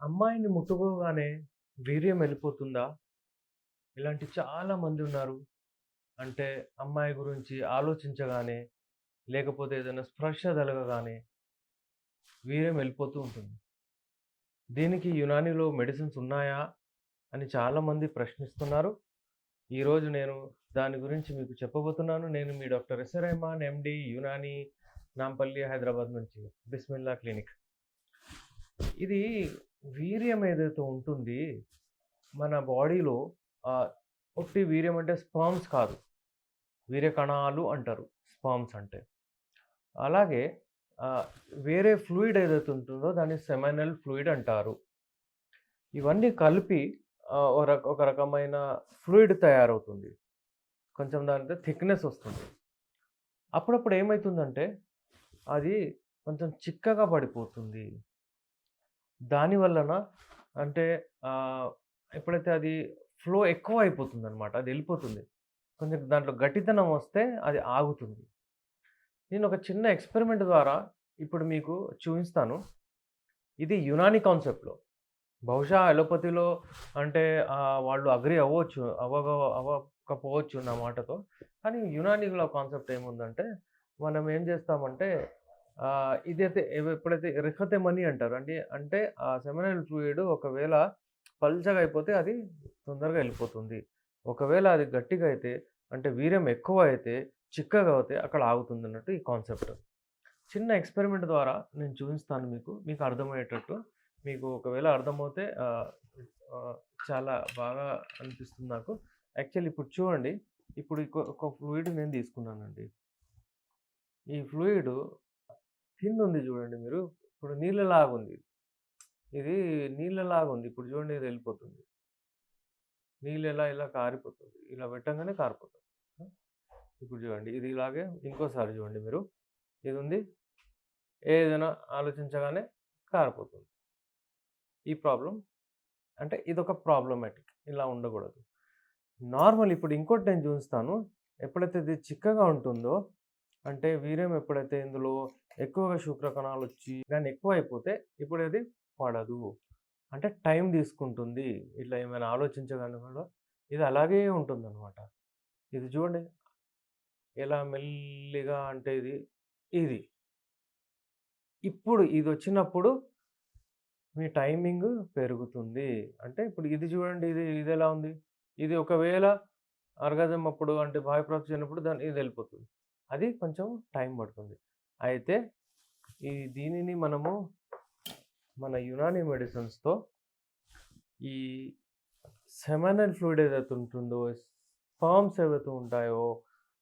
అమ్మాయిని ముట్టుకోగానే వీర్యం వెళ్ళిపోతుందా? ఇలాంటి చాలా మంది ఉన్నారు. అంటే అమ్మాయి గురించి ఆలోచించగానే, లేకపోతే ఏదైనా స్పర్శ తగలగానే వీర్యం వెళ్ళిపోతూ ఉంటుంది. దీనికి యునానీలో మెడిసిన్స్ ఉన్నాయా? అని చాలామంది ప్రశ్నిస్తున్నారు. ఈరోజు నేను దాని గురించి మీకు చెప్పబోతున్నాను. నేను మీ డాక్టర్ ఎస్ఆర్ రెహమాన్ ఎండి యునాని నాంపల్లి హైదరాబాద్ నుంచి బిస్మిల్లా క్లినిక్. ఇది వీర్యం ఏదైతే ఉంటుంది మన బాడీలో ఒట్టి వీర్యం అంటే స్పర్మ్స్ కాదు. వీర్య కణాలు అంటారు స్పర్మ్స్ అంటే. అలాగే వేరే ఫ్లూయిడ్ ఏదైతే ఉంటుందో దాన్ని సెమినల్ ఫ్లూయిడ్ అంటారు. ఇవన్నీ కలిపి ఒక రకమైన ఫ్లూయిడ్ తయారవుతుంది. కొంచెం దాంట్లో థిక్‌నెస్ వస్తుంది. అప్పుడప్పుడు ఏమైతుందంటే అది కొంచెం చిక్కగా పడిపోతుంది. దాని వలన అంటే ఎప్పుడైతే అది ఫ్లో ఎక్కువ అయిపోతుందనమాట. అది వెళ్ళిపోతుంది. కొంచెం దాంట్లో గట్టితనం వస్తే అది ఆగుతుంది. నేను ఒక చిన్న ఎక్స్‌పెరిమెంట్ ద్వారా ఇప్పుడు మీకు చూపిస్తాను. ఇది యునాని కాన్సెప్ట్‌లో. బహుశా అలోపతిలో అంటే వాళ్ళు అగ్రీ అవ్వచ్చు. అవ్వకపోవచ్చు నా మాటతో. కానీ యునానీలో కాన్సెప్ట్ ఏముందంటే, మనం ఏం చేస్తామంటే ఇదైతే ఎప్పుడైతే రిఖతెమని అంటారు. అంటే ఆ సెమినల్ ఫ్లూయిడ్ ఒకవేళ పల్చగా అయిపోతే అది తొందరగా వెళ్ళిపోతుంది. ఒకవేళ అది గట్టిగా అయితే అంటే వీర్యం ఎక్కువ అయితే, చిక్కగా అవుతే అక్కడ ఆగుతుందన్నట్టు ఈ కాన్సెప్ట్. చిన్న ఎక్స్‌పెరిమెంట్ ద్వారా నేను చూపిస్తాను మీకు అర్థమయ్యేటట్టు. మీకు ఒకవేళ అర్థమవుతే చాలా బాగా అనిపిస్తుంది నాకు. యాక్చువల్లీ ఇప్పుడు చూడండి. ఇప్పుడు ఒక ఫ్లూయిడ్ నేను తీసుకున్నానండి. ఈ ఫ్లూయిడ్ థిన్ ఉంది చూడండి మీరు. ఇప్పుడు నీళ్ళలాగుంది. ఇది నీళ్ళలాగుంది. ఇప్పుడు చూడండి ఇది వెళ్ళిపోతుంది. నీళ్ళు ఇలా కారిపోతుంది. ఇలా పెట్టంగానే కారిపోతుంది. ఇప్పుడు చూడండి ఇది ఇలాగే ఇంకోసారి చూడండి మీరు. ఇది ఉంది. ఏదైనా ఆలోచించగానే కారిపోతుంది. ఈ ప్రాబ్లమ్ అంటే ఇదొక ప్రాబ్లమాటిక్. ఇలా ఉండకూడదు. నార్మల్ ఇప్పుడు ఇంకోటి నేను చూపిస్తాను. ఎప్పుడైతే ఇది చిక్కగా ఉంటుందో అంటే వీర్యం ఎప్పుడైతే ఇందులో ఎక్కువగా శుక్రకణాలు వచ్చి దాన్ని ఎక్కువైపోతే ఇప్పుడు అది పడదు. అంటే టైం తీసుకుంటుంది. ఇట్లా ఏమైనా ఆలోచించగానే కూడా ఇది అలాగే ఉంటుందన్నమాట. ఇది చూడండి ఎలా మెల్లిగా అంటే ఇది. ఇప్పుడు ఇదొచ్చినప్పుడు మీ టైమింగ్ పెరుగుతుంది. అంటే ఇప్పుడు ఇది చూడండి ఇదెలా ఉంది? ఇది ఒకవేళ ఆర్గాజం అప్పుడు అంటే బాహ్యప్రాప్తి చెందినప్పుడు ఇది వెళ్ళిపోతుంది. అది కొంచెం టైం పడుతుంది. అయితే దీనిని మనము మన యునాని మెడిసిన్స్‌తో ఈ సెమినల్ ఫ్లూయిడ్ ఏదైతే ఉంటుందో, స్పర్మ్స్ ఏవైతే ఉంటాయో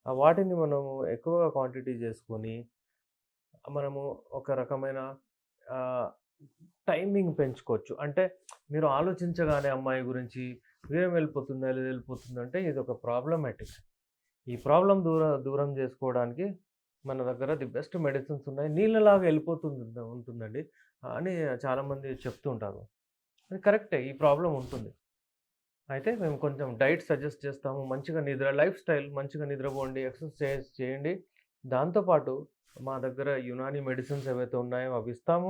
వాటిని మనము ఎక్కువగా క్వాంటిటీ చేసుకొని మనము ఒక రకమైన టైమింగ్ పెంచుకోవచ్చు. అంటే మీరు ఆలోచించగానే అమ్మాయి గురించి వీర్యం వెళ్ళిపోతుందా? లేదా వెళ్ళిపోతుందంటే ఇదొక ప్రాబ్లమాటిక్. ఈ ప్రాబ్లమ్ దూరం చేసుకోవడానికి మన దగ్గర ది బెస్ట్ మెడిసిన్స్ ఉన్నాయి. నీళ్ళలాగా ఉంటుందండి అని చాలామంది చెప్తూ ఉంటారు. అది కరెక్టే. ఈ ప్రాబ్లమ్ ఉంటుంది. అయితే మేము కొంచెం డైట్ సజెస్ట్ చేస్తాము. మంచిగా లైఫ్ స్టైల్ మంచిగా నిద్రపోండి, ఎక్సర్సైజ్ చేయండి. దాంతోపాటు మా దగ్గర యునాని మెడిసిన్స్ ఏవైతే ఉన్నాయో అవి ఇస్తాము.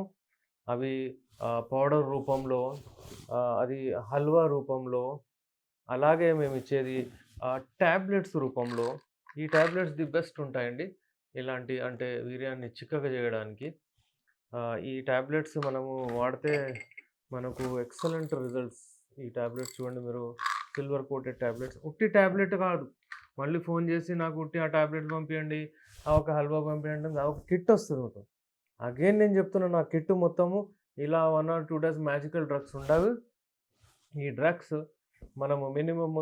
అవి పౌడర్ రూపంలో, అది హల్వా రూపంలో, అలాగే మేమిచ్చేది టాబ్లెట్స్ రూపంలో. ఈ టాబ్లెట్స్ ది బెస్ట్ ఉంటాయండి. ఇలాంటి అంటే వీర్యాన్ని చిక్కగా చేయడానికి. ఈ టాబ్లెట్స్ మనము వాడితే మనకు ఎక్సలెంట్ రిజల్ట్స్. ఈ టాబ్లెట్స్ చూడండి మీరు సిల్వర్ కోటెడ్ టాబ్లెట్స్. ఉట్టి టాబ్లెట్ కాదు. మళ్ళీ ఫోన్ చేసి నాకు ఉట్టి ఆ టాబ్లెట్ పంపియండి, ఒక హల్వా పంపియండి ఒక కిట్ వస్తుంది మొత్తం. అగైన్ నేను చెప్తున్నాను ఆ కిట్ మొత్తము ఇలా 1 or 2 డేస్ మ్యాజికల్ డ్రగ్స్ ఉండవు. ఈ డ్రగ్స్ మనము మినిమమ్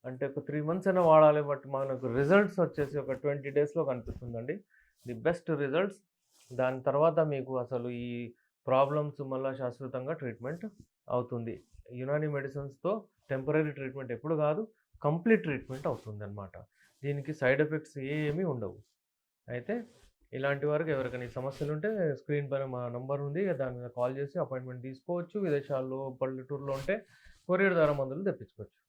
అంటే ఒక 3 months అయినా వాడాలి. బట్ మనకు రిజల్ట్స్ వచ్చేసి ఒక 20 డేస్‌లో కనిపిస్తుందండి. The best results. దాని తర్వాత మీకు అసలు ఈ ప్రాబ్లమ్స్ మళ్ళా శాశ్వతంగా ట్రీట్మెంట్ అవుతుంది. యునాని మెడిసిన్స్‌తో టెంపరరీ ట్రీట్మెంట్ ఎప్పుడు కాదు, కంప్లీట్ ట్రీట్మెంట్ అవుతుందన్నమాట. దీనికి సైడ్ ఎఫెక్ట్స్ ఏమీ ఉండవు. అయితే ఇలాంటి వారికి ఎవరికైనా ఈ సమస్యలుంటే స్క్రీన్ పైన మా నంబర్ ఉంది. దాని మీద కాల్ చేసి అపాయింట్మెంట్ తీసుకోవచ్చు. విదేశాల్లో, పల్లెటూరులో ఉంటే కొరియర్ ద్వారా మందులు తెప్పించుకోవచ్చు.